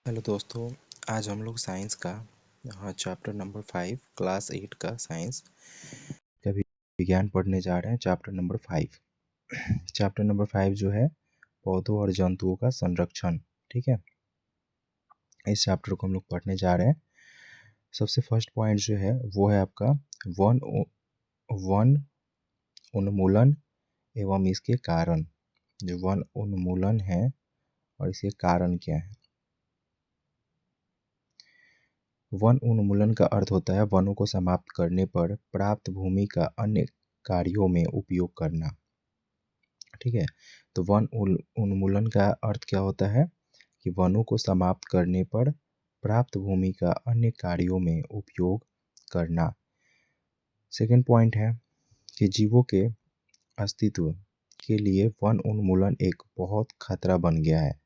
Hello दोस्तों, आज हम लोग साइंस का चैप्टर नंबर 5 क्लास 8 का साइंस का विज्ञान पढ़ने जा रहे हैं। चैप्टर नंबर 5 चैप्टर नंबर 5 जो है पौधों और जंतुओं का संरक्षण। ठीक है, इस चैप्टर को हम लोग पढ़ने जा रहे हैं। सबसे फर्स्ट पॉइंट जो है वो है आपका वन वन उन्मूलन एवं इसके कारण। जो वन उन्मूलन है और इसके कारण क्या है। वन उन्मूलन का अर्थ होता है वनों को समाप्त करने पर प्राप्त भूमि का अन्य कार्यों में उपयोग करना। ठीक है, तो वन उन्मूलन का अर्थ क्या होता है कि वनों को समाप्त करने पर प्राप्त भूमि का अन्य कार्यों में उपयोग करना। सेकेंड पॉइंट है कि जीवों के अस्तित्व के लिए वन उन्मूलन एक बहुत खतरा बन गया है।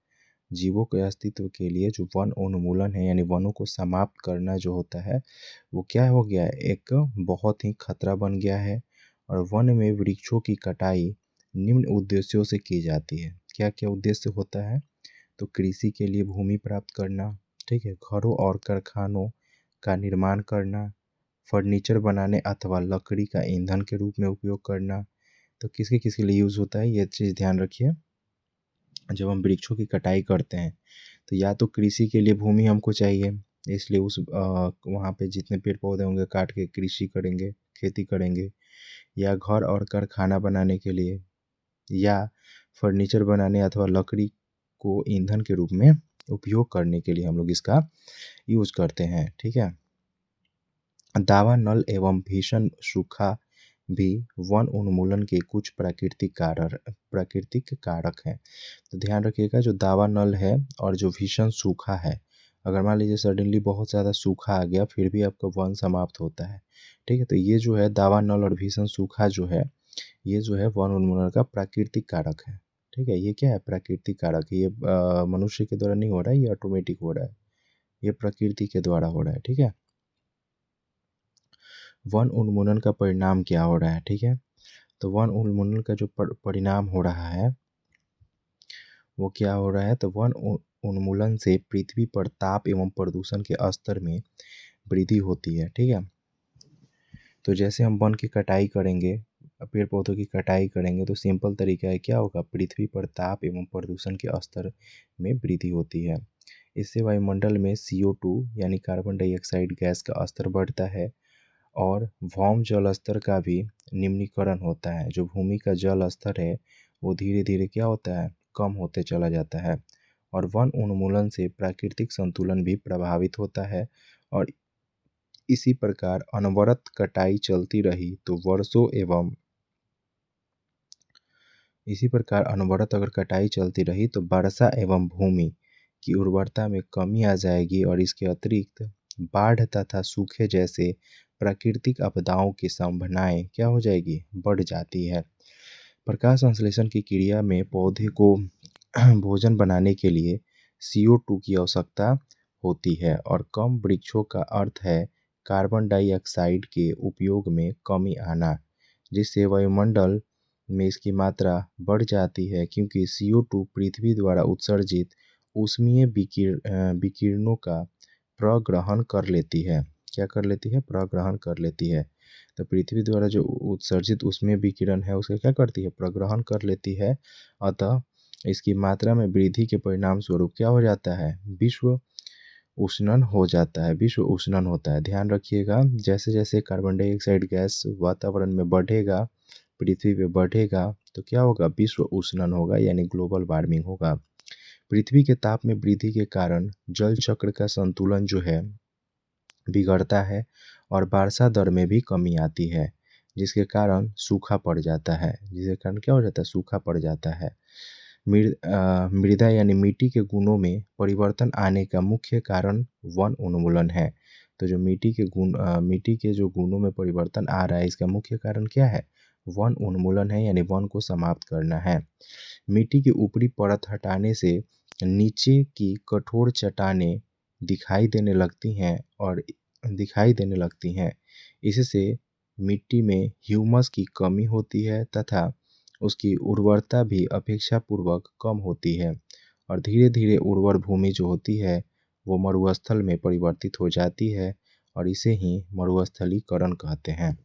जीवों के अस्तित्व के लिए जो वन उन्मूलन है यानी वनों को समाप्त करना जो होता है वो क्या हो गया है, एक बहुत ही खतरा बन गया है। और वन में वृक्षों की कटाई निम्न उद्देश्यों से की जाती है। क्या क्या उद्देश्य होता है, तो कृषि के लिए भूमि प्राप्त करना, ठीक है, घरों और कारखानों का निर्माण करना, फर्नीचर बनाने अथवा लकड़ी का ईंधन के रूप में उपयोग करना। तो किसके किसके लिए यूज़ होता है ये चीज़ ध्यान रखिए। जब हम वृक्षों की कटाई करते हैं तो या तो कृषि के लिए भूमि हमको चाहिए, इसलिए वहाँ पे जितने पेड़ पौधे होंगे काट के कृषि करेंगे, खेती करेंगे, या घर और कारखाना बनाने के लिए, या फर्नीचर बनाने अथवा लकड़ी को ईंधन के रूप में उपयोग करने के लिए हम लोग इसका यूज़ करते हैं। ठीक है, दावा नल एवं भीषण सूखा भी वन उन्मूलन के कुछ प्राकृतिक कारक हैं। तो ध्यान रखिएगा, जो दावा नल है और जो भीषण सूखा है, अगर मान लीजिए सडनली बहुत ज़्यादा सूखा आ गया फिर भी आपका वन समाप्त होता है। ठीक है, तो ये जो है दावा नल और भीषण सूखा जो है ये जो है वन उन्मूलन का प्राकृतिक कारक है। ठीक है, ये क्या है, प्राकृतिक कारक है। ये मनुष्य के द्वारा नहीं हो रहा है, ये ऑटोमेटिक हो रहा है, ये प्रकृति के द्वारा हो रहा है। ठीक है, वन उन्मूलन का परिणाम क्या हो रहा है। ठीक है, तो वन उन्मूलन का जो परिणाम हो रहा है वो क्या हो रहा है, तो वन उन्मूलन से पृथ्वी पर ताप एवं प्रदूषण के स्तर में वृद्धि होती है। ठीक है, तो जैसे हम वन की कटाई करेंगे, पेड़ पौधों की कटाई करेंगे तो सिंपल तरीका है, क्या होगा, पृथ्वी पर ताप एवं प्रदूषण के स्तर में वृद्धि होती है। इससे वायुमंडल में CO2 यानी कार्बन डाइऑक्साइड गैस का स्तर बढ़ता है और भौम जल स्तर का भी निम्नीकरण होता है। जो भूमि का जल स्तर है वो धीरे धीरे क्या होता है, कम होते चला जाता है। और वन उन्मूलन से प्राकृतिक संतुलन भी प्रभावित होता है। और इसी प्रकार अनवरत कटाई चलती रही तो वर्षों एवं इसी प्रकार अनवरत अगर कटाई चलती रही तो वर्षा एवं भूमि की उर्वरता में कमी आ जाएगी और इसके अतिरिक्त बाढ़ तथा सूखे जैसे प्राकृतिक आपदाओं की संभावनाएं क्या हो जाएगी, बढ़ जाती है। प्रकाश संश्लेषण की क्रिया में पौधे को भोजन बनाने के लिए CO2 की आवश्यकता होती है और कम वृक्षों का अर्थ है कार्बन डाइऑक्साइड के उपयोग में कमी आना, जिससे वायुमंडल में इसकी मात्रा बढ़ जाती है क्योंकि CO2 पृथ्वी द्वारा उत्सर्जित ऊष्मीय विकिरणों का प्रग्रहण कर लेती है। क्या कर लेती है, प्रग्रहण कर लेती है। तो पृथ्वी द्वारा जो उत्सर्जित ऊष्मीय विकिरण है उसका क्या करती है, प्रग्रहण कर लेती है। अतः इसकी मात्रा में वृद्धि के परिणाम स्वरूप क्या हो जाता है, विश्व उष्णन हो जाता है, विश्व उष्णन होता है। ध्यान रखिएगा, जैसे जैसे कार्बन डाइऑक्साइड गैस वातावरण में बढ़ेगा, पृथ्वी पे बढ़ेगा तो क्या होगा, विश्व उष्णन होगा यानी ग्लोबल वार्मिंग होगा। पृथ्वी के ताप में वृद्धि के कारण जल चक्र का संतुलन जो है बिगड़ता है और वर्षा दर में भी कमी आती है, जिसके कारण सूखा पड़ जाता है। जिसके कारण क्या हो जाता है, सूखा पड़ जाता है। मृदा यानी मिट्टी के गुणों में परिवर्तन आने का मुख्य कारण वन उन्मूलन है। तो जो मिट्टी के जो गुणों में परिवर्तन आ रहा है इसका मुख्य कारण क्या है, वन उन्मूलन है यानी वन को समाप्त करना है। मिट्टी की ऊपरी परत हटाने से नीचे की कठोर चट्टानें दिखाई देने लगती हैं। इससे मिट्टी में ह्यूमस की कमी होती है तथा उसकी उर्वरता भी अपेक्षापूर्वक कम होती है और धीरे धीरे उर्वर भूमि जो होती है वो मरुस्थल में परिवर्तित हो जाती है और इसे ही मरुस्थलीकरण कहते हैं।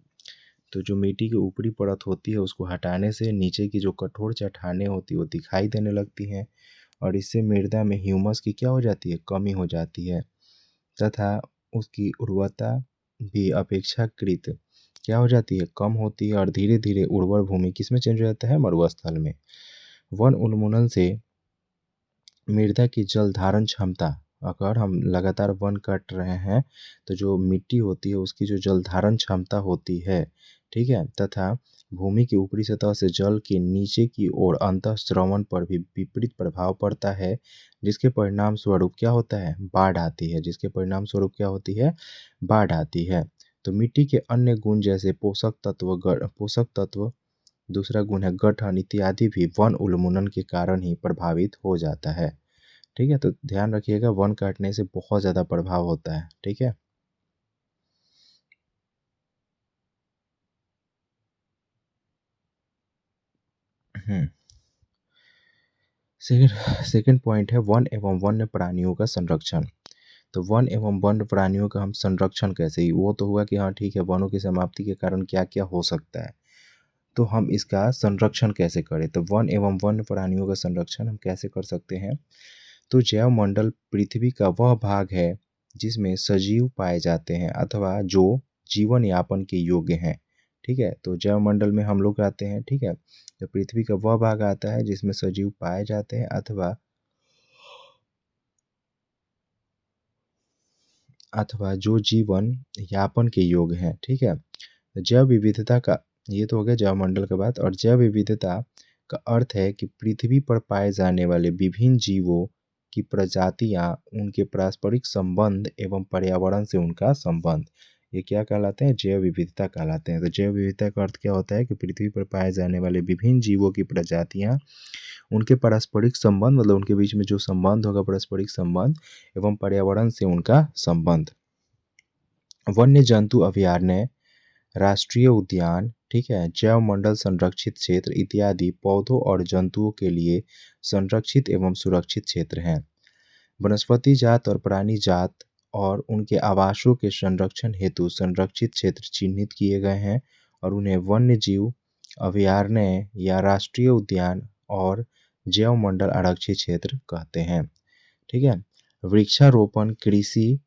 तो जो मिट्टी की ऊपरी परत होती है उसको हटाने से नीचे की जो कठोर चट्टानें होती है वो दिखाई देने लगती हैं और इससे मृदा में ह्यूमस की क्या हो जाती है, कमी हो जाती है तथा उसकी उर्वरता भी अपेक्षाकृत क्या हो जाती है, कम होती है और धीरे धीरे उर्वर भूमि किसमें चेंज हो जाता है, मरुस्थल में। वन उन्मूलन से मृदा की जल धारण क्षमता, अगर हम लगातार वन काट रहे हैं तो जो मिट्टी होती है उसकी जो जल धारण क्षमता होती है, ठीक है, तथा भूमि की ऊपरी सतह से जल के नीचे की ओर अंतःस्रवण पर भी विपरीत प्रभाव पड़ता है, जिसके परिणाम स्वरूप क्या होता है, बाढ़ आती है। जिसके परिणाम स्वरूप क्या होती है, बाढ़ आती है। तो मिट्टी के अन्य गुण जैसे पोषक तत्व, दूसरा गुण है गठन इत्यादि भी वन उन्मूलन के कारण ही प्रभावित हो जाता है। ठीक है, तो ध्यान रखिएगा वन काटने से बहुत ज़्यादा प्रभाव होता है। ठीक है। सेकंड सेकंड पॉइंट है वन एवं वन्य प्राणियों का संरक्षण। तो वन एवं वन्य प्राणियों का हम संरक्षण कैसे, ही वो तो हुआ कि हाँ ठीक है वनों की समाप्ति के कारण क्या क्या हो सकता है, तो हम इसका संरक्षण कैसे करें। तो वन एवं वन्य प्राणियों का संरक्षण हम कैसे कर सकते हैं। तो जैव मंडल पृथ्वी का वह भाग है जिसमें सजीव पाए जाते हैं अथवा जो जीवन यापन के योग्य हैं। ठीक है, तो जैव मंडल में हम लोग आते हैं। ठीक है, तो पृथ्वी का वह भाग आता है जिसमें सजीव पाए जाते हैं अथवा जो जीवन यापन के योग्य हैं। ठीक है, तो जैव विविधता का, ये तो हो गया जैव मंडल का बात। और जैव विविधता का अर्थ है कि पृथ्वी पर पाए जाने वाले विभिन्न जीवों की प्रजातियां, उनके पारस्परिक संबंध एवं पर्यावरण से उनका संबंध, ये क्या कहलाते हैं, जैव विविधता कहलाते हैं। तो जैव विविधता का अर्थ क्या होता है कि पृथ्वी पर पाए जाने वाले विभिन्न जीवों की प्रजातियां, उनके पारस्परिक संबंध, मतलब उनके बीच में जो संबंध होगा पारस्परिक संबंध, एवं पर्यावरण से उनका संबंध। वन्य जंतु अभयारण्य, राष्ट्रीय उद्यान, ठीक है, जैव मंडल संरक्षित क्षेत्र इत्यादि पौधों और जंतुओं के लिए संरक्षित एवं सुरक्षित क्षेत्र हैं। वनस्पति जात और प्राणी जात और उनके आवासों के संरक्षण हेतु संरक्षित क्षेत्र चिन्हित किए गए हैं और उन्हें वन्य जीव अभयारण्य या राष्ट्रीय उद्यान और जैव मंडल आरक्षित क्षेत्र कहते हैं। ठीक है, वृक्षारोपण, कृषि,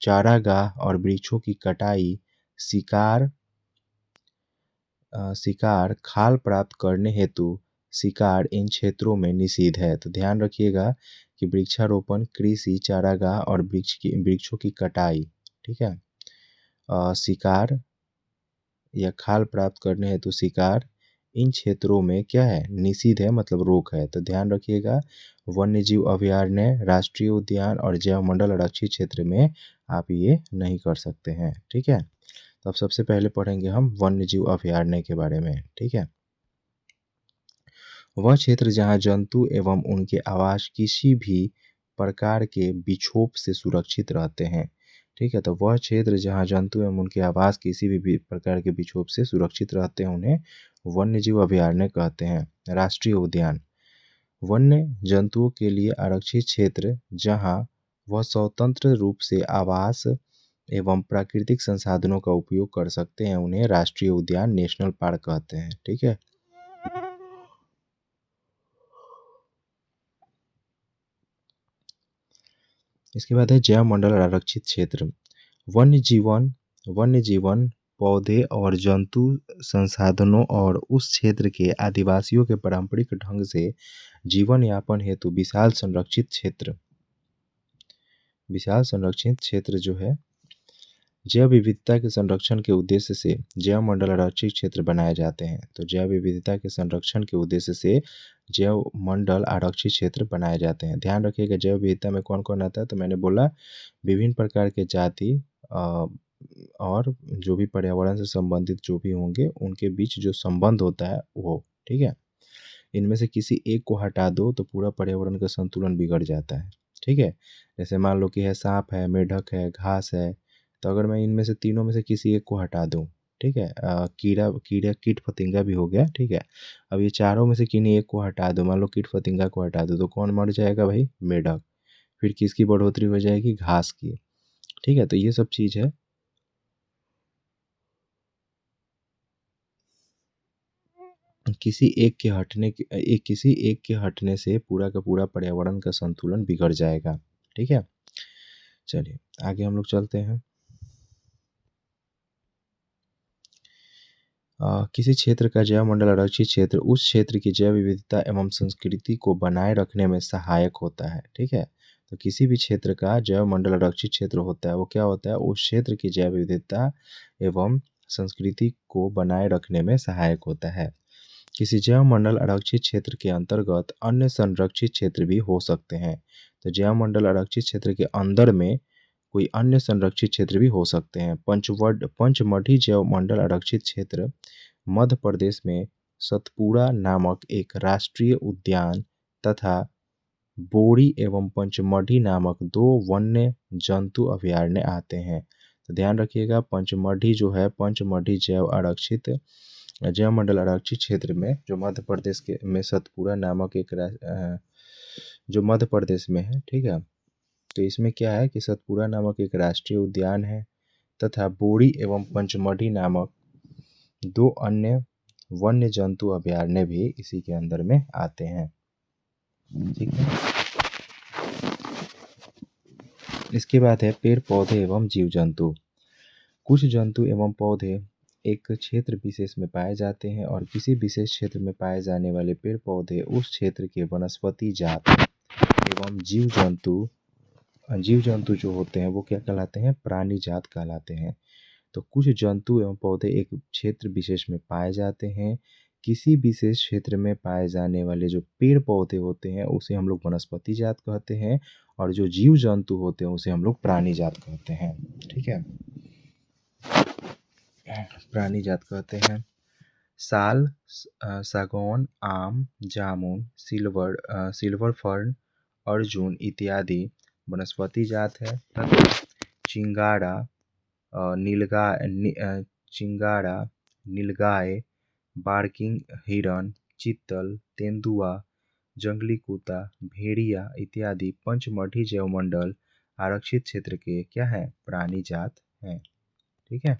चारागाह और वृक्षों की कटाई, शिकार शिकार, खाल प्राप्त करने हेतु शिकार इन क्षेत्रों में निषिद्ध है। तो ध्यान रखिएगा कि वृक्षारोपण, कृषि, चारागाह और वृक्षों की कटाई, ठीक है, शिकार या खाल प्राप्त करने हेतु शिकार इन क्षेत्रों में क्या है, निषिद्ध है, मतलब रोक है। तो ध्यान रखिएगा वन्य जीव अभयारण्य, राष्ट्रीय उद्यान और जैव मंडल आरक्षित क्षेत्र में आप ये नहीं कर सकते हैं। ठीक है, तो अब सबसे पहले पढ़ेंगे हम वन्य जीव अभयारण्य के बारे में। ठीक है, वह क्षेत्र जहाँ जंतु एवं उनके आवास किसी भी प्रकार के विक्षोभ से सुरक्षित रहते हैं। ठीक है, तो वह क्षेत्र जहाँ जंतु एवं उनके आवास किसी भी प्रकार के विक्षोभ से सुरक्षित रहते हैं उन्हें वन्य जीव अभयारण्य कहते हैं। राष्ट्रीय उद्यान, वन्य जंतुओं के लिए आरक्षित क्षेत्र जहाँ वह स्वतंत्र रूप से आवास एवं प्राकृतिक संसाधनों का उपयोग कर सकते हैं उन्हें राष्ट्रीय उद्यान, नेशनल पार्क कहते हैं। ठीक है, इसके बाद है जैव मंडल आरक्षित क्षेत्र। वन्य जीवन पौधे और जंतु संसाधनों और उस क्षेत्र के आदिवासियों के पारंपरिक ढंग से जीवन यापन हेतु विशाल संरक्षित क्षेत्र जो है जैव विविधता के संरक्षण के उद्देश्य से जैव मंडल आरक्षित क्षेत्र बनाए जाते हैं। तो जैव विविधता के संरक्षण के उद्देश्य से जैव मंडल आरक्षित क्षेत्र बनाए जाते हैं। ध्यान रखिएगा जैव विविधता में कौन कौन आता है, तो मैंने बोला विभिन्न प्रकार के जाति और जो भी पर्यावरण से संबंधित जो भी होंगे उनके बीच जो संबंध होता है वो। ठीक है, इनमें से किसी एक को हटा दो तो पूरा पर्यावरण का संतुलन बिगड़ जाता है। ठीक है, जैसे मान लो कि है सांप है, मेढक है, घास है, तो अगर मैं इनमें से तीनों में से किसी एक को हटा दूं, ठीक है, कीट फतिंगा भी हो गया। ठीक है, अब ये चारों में से किन्हीं एक को हटा दो, मान लो कीट फतिंगा को हटा दो तो कौन मर जाएगा भाई, मेढक। फिर किसकी बढ़ोतरी हो जाएगी, घास की। ठीक है, तो ये सब चीज़ है। किसी एक के हटने से पूरा का पूरा पर्यावरण का संतुलन बिगड़ जाएगा। ठीक है, चलिए आगे हम लोग चलते हैं। किसी क्षेत्र का जैवमंडल आरक्षित क्षेत्र उस क्षेत्र की जैव विविधता एवं संस्कृति को बनाए रखने में सहायक होता है। ठीक है, तो किसी भी क्षेत्र का जैवमंडल आरक्षित क्षेत्र होता है, वो क्या होता है, उस क्षेत्र की जैव विविधता एवं संस्कृति को बनाए रखने में सहायक होता है। किसी जैवमंडल आरक्षित क्षेत्र के अंतर्गत अन्य संरक्षित क्षेत्र भी हो सकते हैं। तो जैवमंडल आरक्षित क्षेत्र के अंदर में कोई अन्य संरक्षित क्षेत्र भी हो सकते हैं। पंचमढ़ी जैवमंडल आरक्षित क्षेत्र मध्य प्रदेश में सतपुड़ा नामक एक राष्ट्रीय उद्यान तथा बोरी एवं पंचमढ़ी नामक 2 वन्य जंतु अभयारण्य आते हैं। तो ध्यान रखिएगा, पंचमढ़ी जो है, पंचमढ़ी जैवमंडल आरक्षित क्षेत्र में जो मध्य प्रदेश के में सतपुड़ा नामक एक जो मध्य प्रदेश में है। ठीक है, तो इसमें क्या है कि सतपुड़ा नामक एक राष्ट्रीय उद्यान है तथा बोरी एवं पंचमढ़ी नामक 2 अन्य वन्य जंतु अभयारण्य भी इसी के अंदर में आते हैं। ठीक है, इसके बाद है पेड़ पौधे एवं जीव जंतु। कुछ जंतु एवं पौधे एक क्षेत्र विशेष में पाए जाते हैं और किसी विशेष क्षेत्र में पाए जाने वाले पेड़ पौधे उस क्षेत्र के वनस्पति जात एवं जीव जंतु जो होते हैं वो क्या कहलाते हैं, प्राणी जात कहलाते हैं। तो कुछ जंतु एवं पौधे एक क्षेत्र विशेष में पाए जाते हैं। किसी विशेष क्षेत्र में पाए जाने वाले जो पेड़ पौधे होते हैं उसे हम लोग वनस्पति जात कहते हैं और जो जीव जंतु होते हैं उसे हम लोग प्राणी जात कहते हैं। ठीक है, प्राणी जात कहते हैं। साल, सागौन, आम, जामुन, सिल्वर फर्न, अर्जुन इत्यादि वनस्पति जात है तथा चिंगारा, चिंगारा, नीलगाय, बार्किंग हिरन, चीतल, तेंदुआ, जंगली कुत्ता, भेड़िया इत्यादि पंचमढ़ी जैवमंडल आरक्षित क्षेत्र के क्या है, प्राणी जात हैं। ठीक है,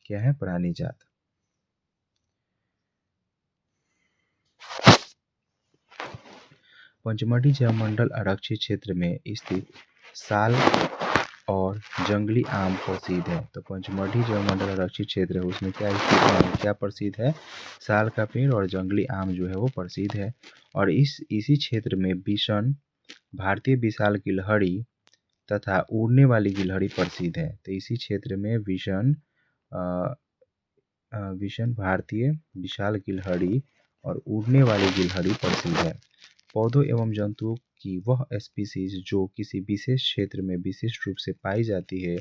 क्या है, प्राणी जात। पंचमढ़ी जैवमंडल आरक्षित क्षेत्र में स्थित साल और जंगली आम प्रसिद्ध है। तो पंचमढ़ी जैवमंडल आरक्षित क्षेत्र है उसमें क्या स्थित है, क्या प्रसिद्ध है, साल का पेड़ और जंगली आम जो है वो प्रसिद्ध है। और इसी क्षेत्र में बिशन, भारतीय विशाल गिलहरी तथा उड़ने वाली गिलहरी प्रसिद्ध है। तो इसी क्षेत्र में विशन, भारतीय विशाल गिलहरी और उड़ने वाली गिलहरी प्रसिद्ध है। पौधों एवं जंतुओं की वह स्पीसीज जो किसी विशेष क्षेत्र में विशिष्ट रूप से पाई जाती है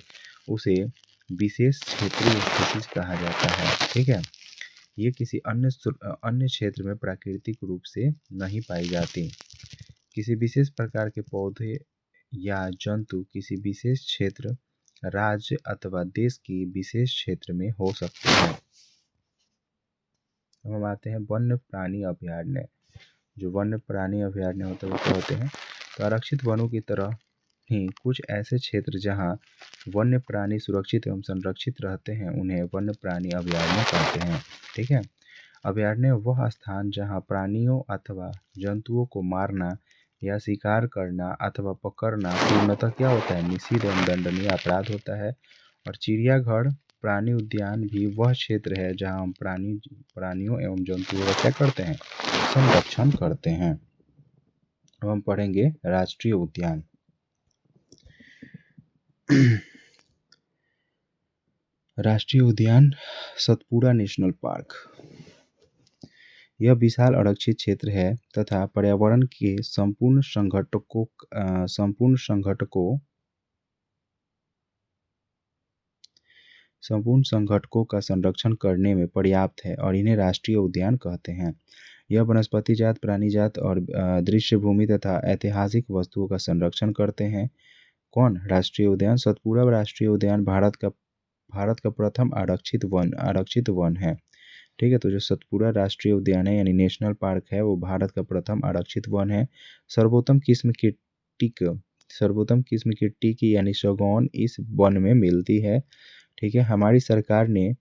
उसे विशेष क्षेत्रीय स्पीसीज कहा जाता है। ठीक है, ये किसी अन्य क्षेत्र में प्राकृतिक रूप से नहीं पाई जाती। किसी विशेष प्रकार के पौधे या जंतु किसी विशेष क्षेत्र, राज्य अथवा देश की विशेष क्षेत्र में हो सकते हैं। अब हम आते हैं वन्य प्राणी अभयारण्य। जो वन्य प्राणी अभयारण्य होते हैं वो क्या होते हैं, तो आरक्षित वनों की तरह ही कुछ ऐसे क्षेत्र जहां वन्य प्राणी सुरक्षित एवं संरक्षित रहते हैं उन्हें वन्य प्राणी अभयारण्य कहते हैं। ठीक है, अभयारण्य वह स्थान जहां प्राणियों अथवा जंतुओं को मारना या शिकार करना अथवा पकड़ना पूर्णतः क्या होता है, निषिद्ध एवं दंडनीय अपराध होता है। और चिड़ियाघर प्राणी उद्यान भी वह क्षेत्र है जहां हम प्राणियों एवं जंतुओं का क्या करते हैं, संरक्षण करते हैं। अब हम पढ़ेंगे राष्ट्रीय उद्यान। राष्ट्रीय उद्यान सतपुड़ा नेशनल पार्क। यह विशाल आरक्षित क्षेत्र है तथा पर्यावरण के संपूर्ण संघटकों का संरक्षण करने में पर्याप्त है और इन्हें राष्ट्रीय उद्यान कहते हैं। यह वनस्पति जात, प्राणी जात और दृश्य भूमि तथा ऐतिहासिक वस्तुओं का संरक्षण करते हैं। कौन, राष्ट्रीय उद्यान सतपुड़ा राष्ट्रीय उद्यान भारत का प्रथम आरक्षित वन है। ठीक है, तो जो सतपुड़ा राष्ट्रीय उद्यान है यानी नेशनल पार्क है वो भारत का प्रथम आरक्षित वन है। सर्वोत्तम किस्म के टीक सर्वोत्तम किस्म की टिकी यानी सगौन इस वन में मिलती है। ठीक है, हमारी सरकार ने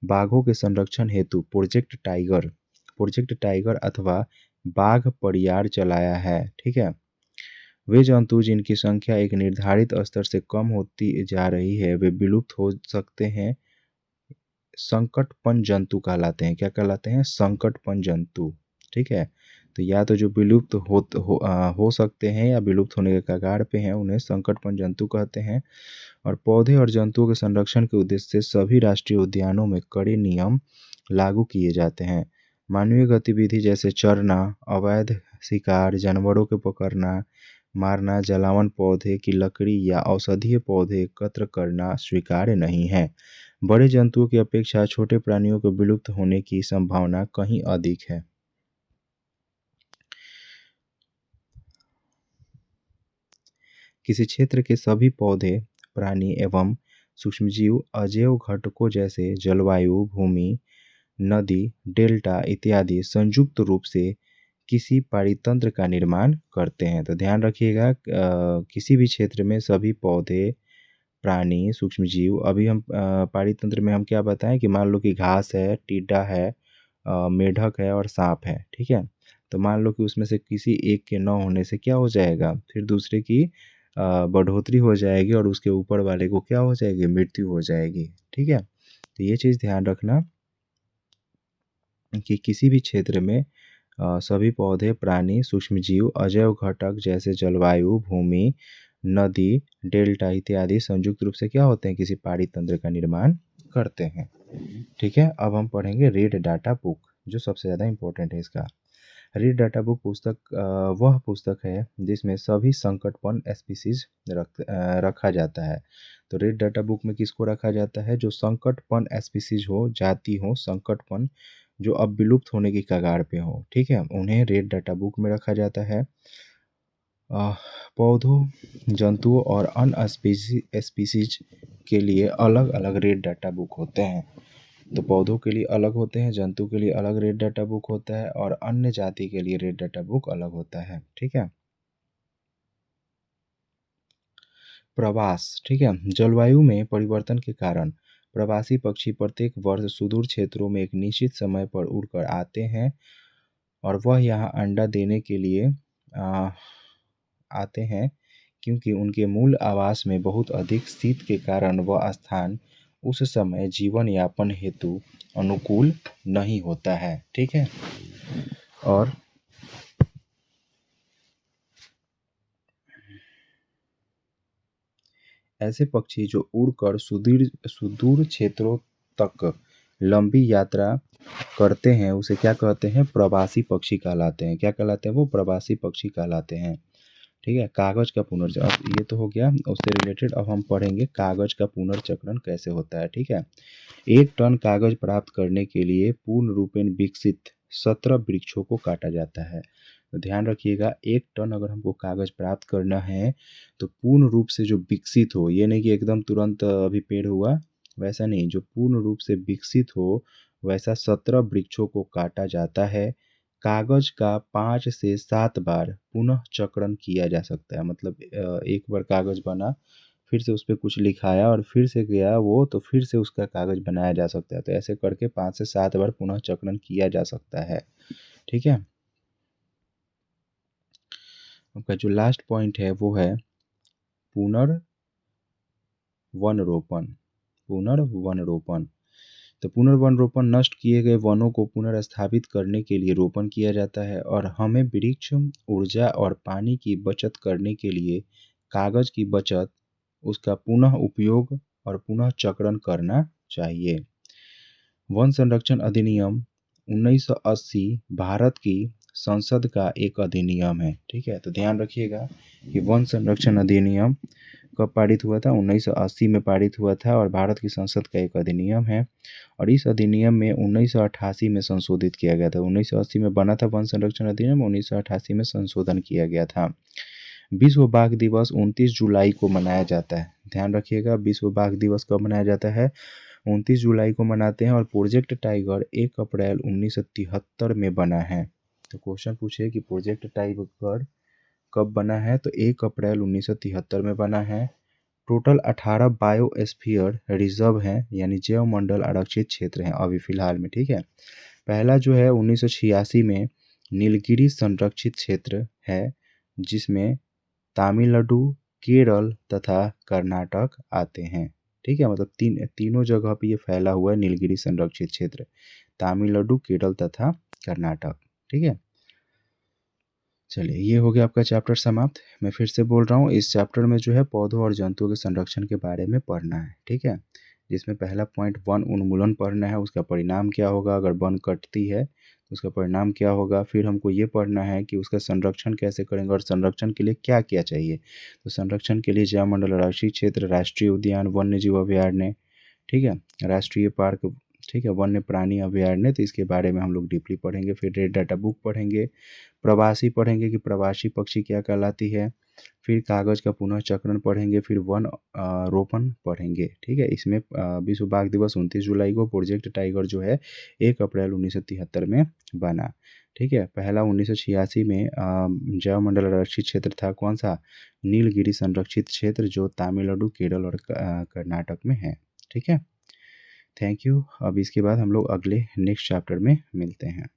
बाघों के संरक्षण हेतु प्रोजेक्ट टाइगर अथवा बाघ परियार चलाया है। ठीक है, वे जंतु जिनकी संख्या एक निर्धारित स्तर से कम होती जा रही है वे विलुप्त हो सकते हैं, संकटपन जंतु कहलाते हैं। क्या कहलाते हैं? संकटपन जंतु। ठीक है, तो या तो जो विलुप्त हो सकते हैं या विलुप्त होने के कगार पे हैं उन्हें संकटपन जंतु कहते हैं। और पौधे और जंतुओं के संरक्षण के उद्देश्य से सभी राष्ट्रीय उद्यानों में कड़े नियम लागू किए जाते हैं। मानवीय गतिविधि जैसे चरना, अवैध शिकार, जानवरों को पकड़ना, मारना, जलावन, पौधे की लकड़ी या औषधीय पौधे एकत्र करना स्वीकार्य नहीं है। बड़े जंतुओं की अपेक्षा छोटे प्राणियों के विलुप्त होने की संभावना कहीं अधिक है। किसी क्षेत्र के सभी पौधे, प्राणी एवं सूक्ष्मजीव अजैव घटकों जैसे जलवायु, भूमि, नदी, डेल्टा इत्यादि संयुक्त रूप से किसी पारितंत्र का निर्माण करते हैं। तो ध्यान रखिएगा, किसी भी क्षेत्र में सभी पौधे, प्राणी, सूक्ष्मजीव, अभी हम पारितंत्र में हम क्या बताएं कि मान लो कि घास है, टिड्डा है, मेढक है और सांप है। ठीक है, तो मान लो कि उसमें से किसी एक के न होने से क्या हो जाएगा, फिर दूसरे की बढ़ोतरी हो जाएगी और उसके ऊपर वाले को क्या हो जाएगी, मृत्यु हो जाएगी। ठीक है, तो ये चीज़ ध्यान रखना कि किसी भी क्षेत्र में सभी पौधे, प्राणी, सूक्ष्मजीव अजैव घटक जैसे जलवायु, भूमि, नदी, डेल्टा इत्यादि संयुक्त रूप से क्या होते हैं, किसी पारितंत्र का निर्माण करते हैं। ठीक है, अब हम पढ़ेंगे रेड डाटा बुक, जो सबसे ज़्यादा इम्पोर्टेंट है इसका। रेड डाटा बुक पुस्तक वह पुस्तक है जिसमें सभी संकटपन स्पीसीज रखा जाता है। तो रेड डाटा बुक में किसको रखा जाता है? जो संकटपन स्पीसीज हो, जाति हो, संकटपन जो अब विलुप्त होने की कगार पे हो। ठीक है, उन्हें रेड डाटा बुक में रखा जाता है। पौधों, जंतुओं और अन्य स्पीसीज के लिए अलग अलग रेड डाटा बुक होते हैं। तो पौधों के लिए अलग होते हैं, जंतु के लिए अलग रेड डाटा बुक होता है और अन्य जाति के लिए रेड डाटा बुक अलग होता है। ठीक है, प्रवास। ठीक है, जलवायु में परिवर्तन के कारण प्रवासी पक्षी प्रत्येक वर्ष सुदूर क्षेत्रों में एक निश्चित समय पर उड़कर आते हैं और वह यहाँ अंडा देने के लिए आते हैं, क्योंकि उनके मूल आवास में बहुत अधिक शीत के कारण वह स्थान उस समय जीवन यापन हेतु अनुकूल नहीं होता है। ठीक है, और ऐसे पक्षी जो उड़कर सुदूर क्षेत्रों तक लंबी यात्रा करते हैं उसे क्या कहते हैं? प्रवासी पक्षी कहलाते हैं। क्या कहलाते हैं? वो प्रवासी पक्षी कहलाते हैं। ठीक है, कागज का पुनर्चक्रण, ये तो हो गया उससे रिलेटेड। अब हम पढ़ेंगे कागज का पुनर्चक्रण कैसे होता है। ठीक है, 1 टन कागज प्राप्त करने के लिए पूर्ण रूपेण विकसित 17 वृक्षों को काटा जाता है। तो ध्यान रखिएगा, 1 टन अगर हमको कागज प्राप्त करना है तो पूर्ण रूप से जो विकसित हो, ये नहीं कि एकदम तुरंत अभी पेड़ हुआ, वैसा नहीं, जो पूर्ण रूप से विकसित हो वैसा 17 वृक्षों को काटा जाता है। कागज का 5 से 7 बार पुनः चक्रण किया जा सकता है। मतलब एक बार कागज बना, फिर से उस पे कुछ लिखाया और फिर से गया वो, तो फिर से उसका कागज बनाया जा सकता है। तो ऐसे करके 5 से 7 बार पुनः चक्रण किया जा सकता है। ठीक है, आपका जो लास्ट पॉइंट है वो है पुनर्वनरोपण। पुनर्वनरोपण, तो पुनर्वनरोपण नष्ट किए गए वनों को पुनर्स्थापित करने के लिए रोपण किया जाता है और हमें वृक्ष, ऊर्जा और पानी की बचत करने के लिए कागज की बचत, उसका पुनः उपयोग और पुनः चक्रण करना चाहिए। वन संरक्षण अधिनियम 1980 भारत की संसद का एक अधिनियम है। ठीक है, तो ध्यान रखिएगा कि वन संरक्षण अधिनियम कब पारित हुआ था? 1980 में पारित हुआ था और भारत की संसद का एक अधिनियम है। और इस अधिनियम में 1988 में संशोधित किया गया था। 1980 में बना था वन संरक्षण अधिनियम, 1988 में संशोधन किया गया था। विश्व बाघ दिवस 29 जुलाई को मनाया जाता है। ध्यान रखिएगा, विश्व बाघ दिवस कब मनाया जाता है? 29 जुलाई को मनाते हैं। और प्रोजेक्ट टाइगर 1 अप्रैल 1973 में बना है। तो क्वेश्चन पूछे कि प्रोजेक्ट टाइगर कब बना है, तो 1 अप्रैल 1973 में बना है। टोटल 18 बायोस्फीयर रिजर्व हैं, यानी जैव मंडल आरक्षित क्षेत्र हैं अभी फिलहाल में, ठीक है। पहला जो है 1986 में नीलगिरी संरक्षित क्षेत्र है, जिसमें तमिलनाडु, केरल तथा कर्नाटक आते हैं, ठीक है। मतलब तीनों जगह पे ये फैला हुआ है नीलगिरी संरक्षित क्षेत्र, तमिलनाडु, केरल तथा कर्नाटक, ठीक है। चलिए, ये हो गया आपका चैप्टर समाप्त। मैं फिर से बोल रहा हूँ, इस चैप्टर में जो है पौधों और जंतुओं के संरक्षण के बारे में पढ़ना है, ठीक है। जिसमें पहला पॉइंट वन उन्मूलन पढ़ना है, उसका परिणाम क्या होगा अगर वन कटती है तो उसका परिणाम क्या होगा। फिर हमको ये पढ़ना है कि उसका संरक्षण कैसे करेंगे और संरक्षण के लिए क्या क्या चाहिए। तो संरक्षण के लिए जैव मंडल आरक्षित क्षेत्र, राष्ट्रीय उद्यान, वन्य जीव अभयारण्य, ठीक है, राष्ट्रीय पार्क, ठीक है, वन्य प्राणी अभयारण्य, तो इसके बारे में हम लोग डीपली पढ़ेंगे। फिर रेड डाटा बुक पढ़ेंगे, प्रवासी पढ़ेंगे कि प्रवासी पक्षी क्या कहलाती है, फिर कागज़ का पुनः चक्रण पढ़ेंगे, फिर वन रोपण पढ़ेंगे, ठीक है। इसमें विश्व बाघ दिवस 29 जुलाई को, प्रोजेक्ट टाइगर जो है 1 अप्रैल 1973 में बना, ठीक है। पहला 1986 में जैव मंडल आरक्षित क्षेत्र था कौन सा, नीलगिरी संरक्षित क्षेत्र, जो तमिलनाडु, केरल और कर्नाटक में है, ठीक है। Thank you. अब इसके बाद हम लोग अगले नेक्स्ट चैप्टर में मिलते हैं।